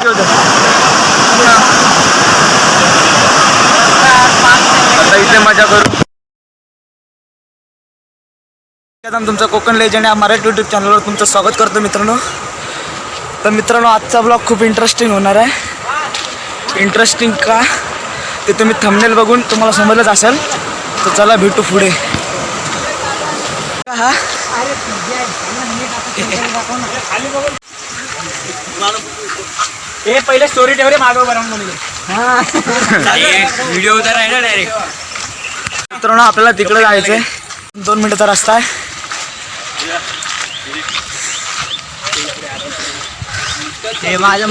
आता इथे मजा करू. तुमचं कोकण लेजंड या मराठी यूट्यूब चॅनलवर तुमचं स्वागत करतो मित्रांनो. तर मित्रांनो, आजचा ब्लॉग खूप इंटरेस्टिंग होणार आहे. इंटरेस्टिंग का ते तुम्ही थंबनेल बघून तुम्हाला समजलंच असेल. तर चला भेटू पुढे. हा हे पहिले स्टोरी ठेव रे मागव बरं म्हणून. व्हिडिओ उतर आहे ना डायरेक्ट. मित्रांनो, आपल्याला तिकडे जायचंय. 2 मिनिटाचा रस्ता आहे. माझं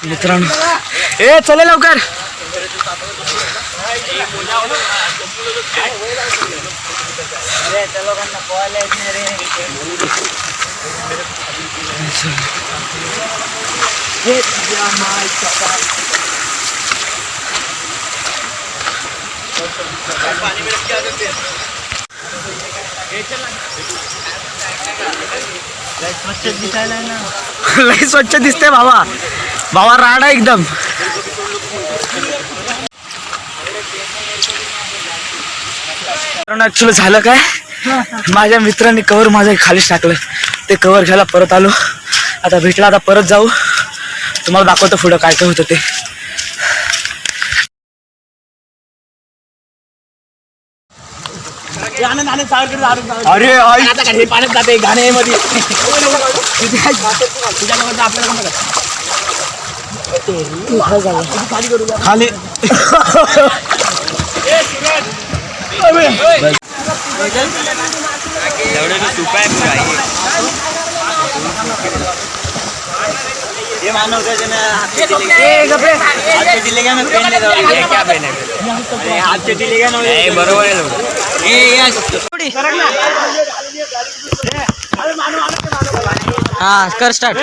मित्रांनो, ए चले लवकर. लई स्वच्छ दिसते भावा. भावा राडा एकदम. ऍक्च्युली झालं काय, माझ्या मित्रांनी कवर माझ्या खाली टाकलं. ते कवर घ्यायला परत आलो. आता भेटला, आता परत जाऊ. तुम्हाला दाखवतो पुढं काय काय होतं ते. अरे हे पाण्यात जाते गाण्यामध्ये. खाली ये मानो हाथ चटी लेगा ना बरोबर आहे. हा कर स्टार्ट.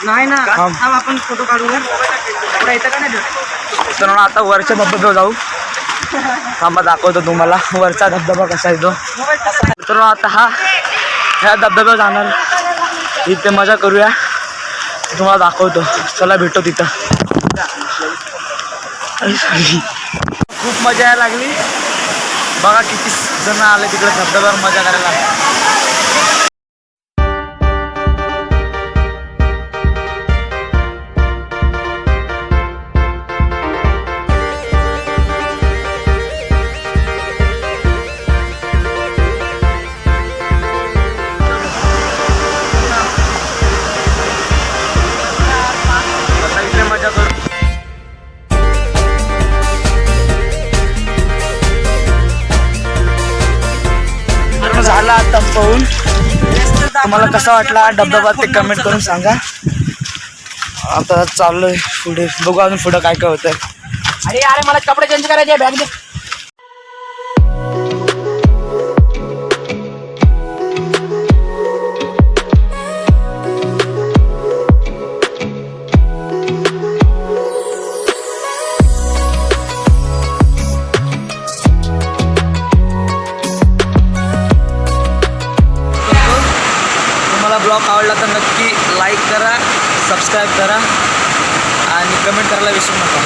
नाही ना, आपण फोटो काढू. तर आता वरच्या धबधब्यावर जाऊ. थांबा दाखवतो तुम्हाला वरचा धबधबा कसा आहे तो. तर आता ह्या धबधब्यावर जाणार. इथे मजा करूया. तुम्हाला दाखवतो. चला भेटतो तिथं. खूप मजा यायला लागली. बघा किती जण आले तिकडे धबधब्यावर मजा करायला. झाला आता पाहून. तुम्हाला कसा वाटला धबधबा ते कमेंट करून सांगा. आता चाललोय पुढे. बघू अजून पुढं काय काय होतंय. अरे मला कपडे चेंज करायचे. बॅग दे. ब्लॉग आवडला तर नक्की लाईक करा, सबस्क्राईब करा आणि कमेंट करायला विसरू नका.